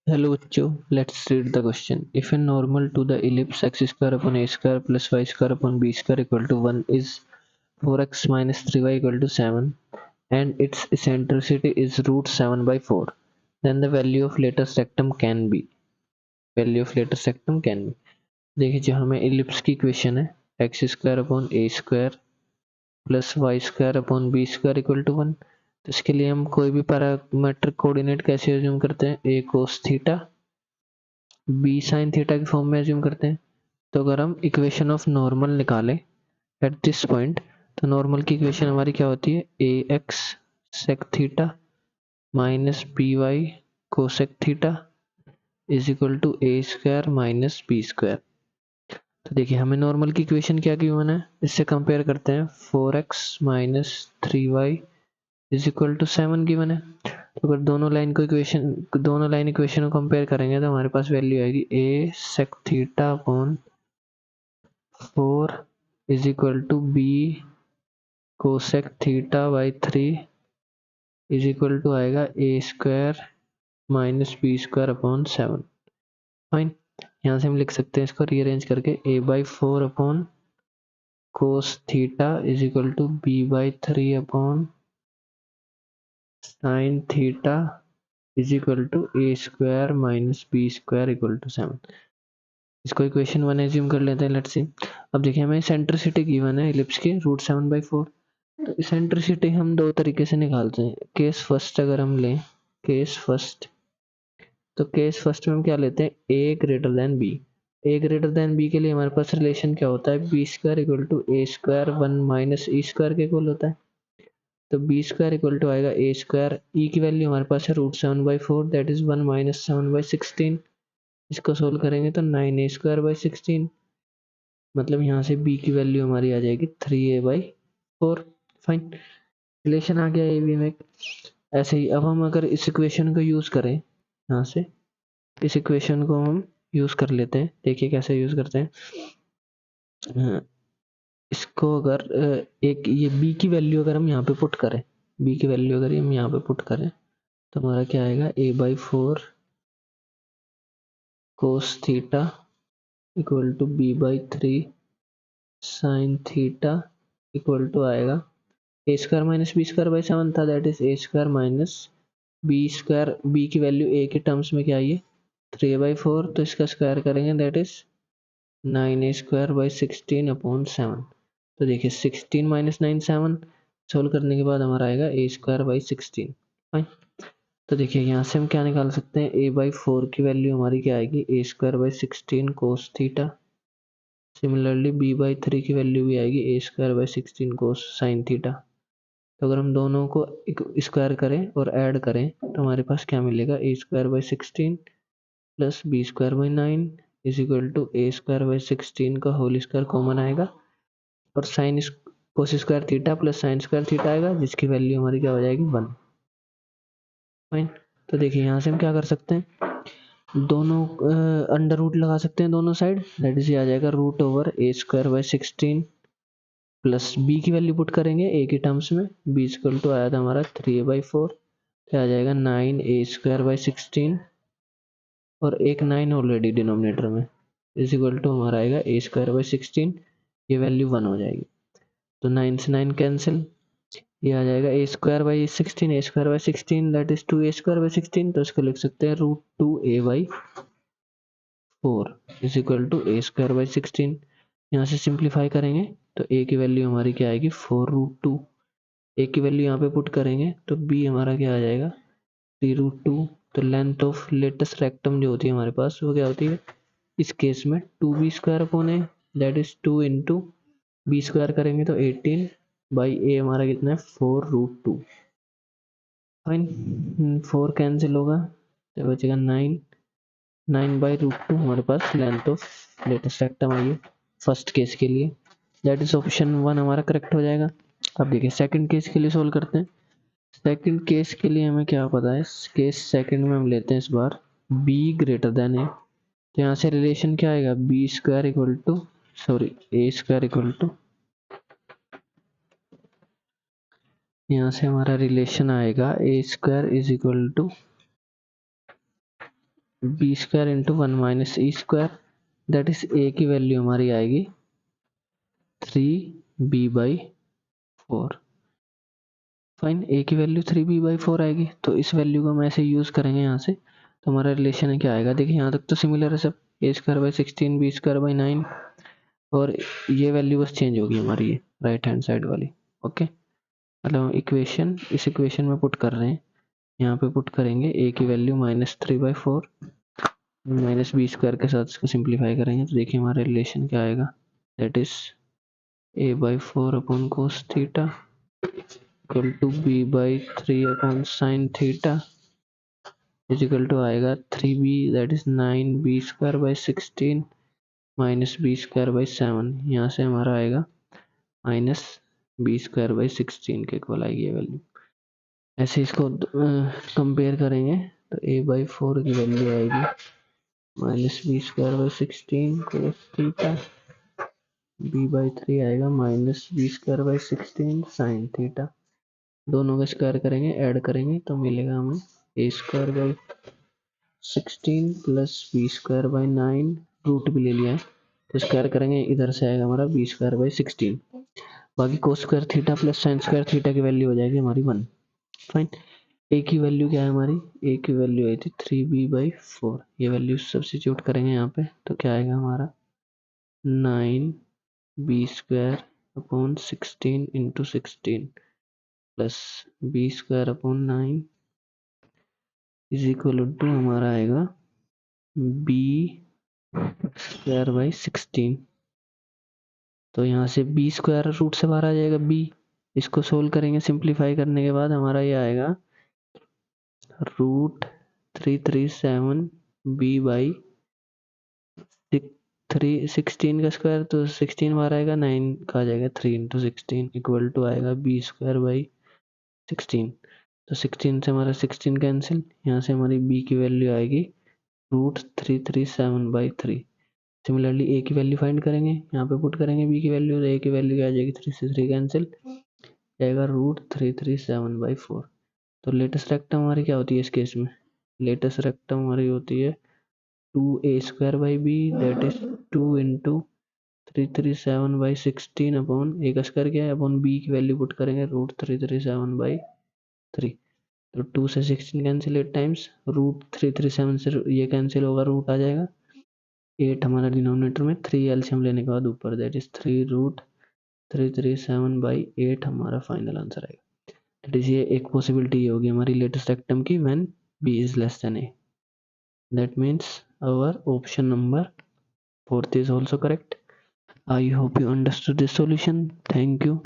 Hello बच्चों, let's read the question. If a normal to the ellipse x square upon a square plus y square upon b square equal to 1 is 4x minus 3y equal to 7 and its eccentricity is root 7 by 4, then the value of latest rectum can be. देखिए जो हमें ellipse की equation है x square upon a square plus y square upon b square equal to 1, तो इसके लिए हम कोई भी पैरामीट्रिक कोऑर्डिनेट कैसे एज्यूम करते हैं, a cos theta b sine theta के फॉर्म में एज्यूम करते हैं। तो अगर हम इक्वेशन ऑफ नॉर्मल निकालें एट दिस पॉइंट, तो नॉर्मल की इक्वेशन हमारी क्या होती है, a x sec theta minus b y cosec theta is equal to a square minus b square. तो देखिए हमें नॉर्मल की इक्वेशन क्या गिवन है, इससे कंपेयर करते हैं, 4x minus 3y is equal to 7 given है। तो अगर दोनों लाइन इक्वेशन को कंपेयर करेंगे तो हमारे पास वैल्यू आएगी a sec theta upon 4 is equal to b cosec theta by 3 is equal to आएगा a square minus b square upon 7। Fine, यहाँ से हम लिख सकते हैं इसको रीअरेंज करके, a by 4 upon cos theta is equal to b by 3 upon sine theta is equal to a square minus b square equal to 7। इसको equation 1 assume कर लेते हैं, लेट्स सी। अब देखिए हमें सेंट्रिसिटी गिवन है इलिप्स की रूट 7 बाई 4। तो सेंट्रिसिटी हम दो तरीके से निकालते हैं। केस फर्स्ट अगर हम लें, केस फर्स्ट, तो केस फर्स्ट में हम क्या लेते हैं, a greater than b. A greater than b के लिए हमारे पास रिलेशन क्या होता है, b square equal to a square 1 minus e square के इक्वल होता है। तो बी स्क्वायर इक्वल टू आएगा ए स्क्वायर, ई की वैल्यू हमारे पास है root 7 by 4 that is 1 minus 7 by 16। इसको सोल्व करेंगे तो 9 ए स्क्वायर बाई 16, मतलब यहाँ से b की वैल्यू हमारी आ जाएगी 3a बाई 4। फाइन, रिलेशन आ गया ए बी में। ऐसे ही अब हम अगर इस इक्वेशन को यूज करें, यहाँ से इस इक्वेशन को हम यूज कर लेते हैं। देखिए कैसे यूज करते हैं। इसको अगर एक ये b की वैल्यू अगर हम यहाँ पे पुट करें, b की वैल्यू अगर हम यहाँ पे पुट करें तो हमारा क्या आएगा, a by 4 cos theta equal to b by 3 sine theta equal to आएगा a square minus b square by 7 था, that is a square minus b square, b की वैल्यू ए के टर्म्स में क्या आई है 3/4, तो इसका स्क्वायर करेंगे that is 9a square by 16 upon 7। तो देखिए 16 माइनस 9 7, सोल्व करने के बाद हमारा आएगा ए स्क्वायर बाई 16। फाइन, तो देखिए यहाँ से हम क्या निकाल सकते हैं, a बाई 4 की वैल्यू हमारी क्या आएगी, a square by 16 cos theta. Similarly b by 3 की वैल्यू भी आएगी a square by 16 cos sine theta. तो अगर हम दोनों को स्क्वायर करें और ऐड करें तो हमारे पास क्या मिलेगा, a square by 16 plus b square by 9 is equal to a square by 16 का होल स्क्वायर कॉमन आएगा और sine cos square theta plus sine square theta आएगा, जिसकी वैल्यू हमारी क्या हो जाएगी 1। फाइन, तो देखिए यहाँ से हम क्या कर सकते हैं, दोनों अंडर रूट लगा सकते हैं दोनों साइड, दैट इज ये आ जाएगा root over a square by 16 plus b की वैल्यू पुट करेंगे ए के टर्म्स में, बी इक्वल टू आया था हमारा 3a/4, तो आ जाएगा 9a स्क्वायर बाई 16 और एक 9 ऑलरेडी डिनोमिनेटर में इज इक्वल टू हमारा आएगा ए स्क्वायर बाई 16, ये वैल्यू 1 हो जाएगी। तो 9 से 9 कैंसिल, ये आ जाएगा a square by 16, a square by 16 that is 2a square by 16, तो इसको लिख सकते हैं root 2a by 4 is equal to a square by 16। यहाँ से सिंप्लीफाई करेंगे तो a की वैल्यू हमारी क्या आएगी 4√2, a की वैल्यू यहाँ पे पुट करेंगे तो b हमारा क्या आ जाएगा 3√2। तो लेंथ ऑफ लेटेस्ट रेक्टम जो होती है हमारे पास वो क्या होती है इस केस में 2b square upon a, that is 2 into b square करेंगे तो 18 बाई ए हमारा कितना है 4√2। फाइन, 4 कैंसिल होगा तो बचेगा 9, 9/√2 हमारे पास लेंथ ऑफ लेटेस्ट रेक्टम आई है फर्स्ट केस के लिए, दैट इज ऑप्शन 1 हमारा करेक्ट हो जाएगा। अब देखिए सेकंड केस के लिए सोल्व करते हैं। सेकंड केस के लिए हमें क्या पता है, केस सेकंड में हम लेते हैं इस बार b ग्रेटर देन ए, तो यहाँ से रिलेशन क्या आएगा, b square equal to sorry a square equal to, यहाँ से हमारा रिलेशन आएगा a square is equal to b square into 1 minus e square, that is a की वैल्यू हमारी आएगी 3b/4। फाइन, ए की वैल्यू 3b/4 आएगी, तो इस वैल्यू को हम ऐसे यूज करेंगे यहाँ से, तो हमारा रिलेशन क्या आएगा, देखिए यहाँ तक तो सिमिलर है सब, a² / 16 b² / 9, और ये वैल्यू बस चेंज होगी हमारी, ये राइट हैंड साइड वाली। ओके, मतलब इक्वेशन इस इक्वेशन में पुट कर रहे हैं, यहाँ पे पुट करेंगे a की वैल्यू -3/4 माइनस बी स्क्वायर के साथ इसको सिंप्लीफाई करेंगे, तो देखिए हमारा रिलेशन क्या आएगा, that is a/4 upon cos theta equal to b/3 upon sine theta is equal to आएगा 3b, that is 9b² / 16 minus b²/7, यहाँ से हमारा आएगा -b²/16 के इक्वल आएगी ये वैल्यू। ऐसे इसको कंपेयर करेंगे तो a/4 की वैल्यू आएगी -b²/16 cos थीटा, b/3 आएगा -b²/16 sin थीटा, दोनों का स्क्वायर करेंगे, ऐड करेंगे तो मिलेगा हमें a² / 16 प्लस b²/9, रूट भी ले लिया है तो स्क्वायर करेंगे, इधर से आएगा हमारा b²/16, बाकी कोस square theta plus sine square theta की वैल्यू हो जाएगी हमारी 1। फाइन, ए की वैल्यू क्या है हमारी, ए की वैल्यू आई थी 3b/4, ये वैल्यू सब्स्टिट्यूट करेंगे यहाँ पे तो क्या आएगा हमारा 9b² upon 16 into 16 plus b²/9 is equal to हमारा आएगा b²/16। तो यहाँ से b² रूट से बाहर आ जाएगा b, इसको सोल्व करेंगे, सिंप्लीफाई करने के बाद हमारा ये आएगा √337b/16 का स्क्वायर, तो 16 बाहर आएगा, 9 का आ जाएगा 3 इंटू 16 इक्वल टू आएगा b²/16। तो 16 से हमारा 16 कैंसिल, यहाँ से हमारी b की वैल्यू आएगी √337/3। सिमिलरली a की वैल्यू फाइंड करेंगे, यहाँ पे पुट करेंगे b की वैल्यू, तो a की वैल्यू आ जाएगी 3 से 3 कैंसिल, आएगा √337/4। तो लेटेस्ट रेक्टम हमारी क्या होती है इस केस में, लेटेस्ट रेक्टम हमारी होती है 2a²/b, that is 2 into 337/16 upon a का स्क्वायर क्या है अपॉन b की वैल्यू पुट करेंगे √337/3। तो 2 से 16 कैंसिल 8 टाइम्स, √337 से ये कैंसिल होगा, रूट आ जाएगा, 8 हमारा डिनोमिनेटर में, 3 एलसीएम लेने के बाद ऊपर, दैट इज 3√337/8 हमारा फाइनल आंसर आएगा। दैट इज ये एक पॉसिबिलिटी होगी हमारी लेटेस्ट रेक्टम की, when b is less than a, that means our option number 4th is also correct. I hope you understood this solution. Thank you.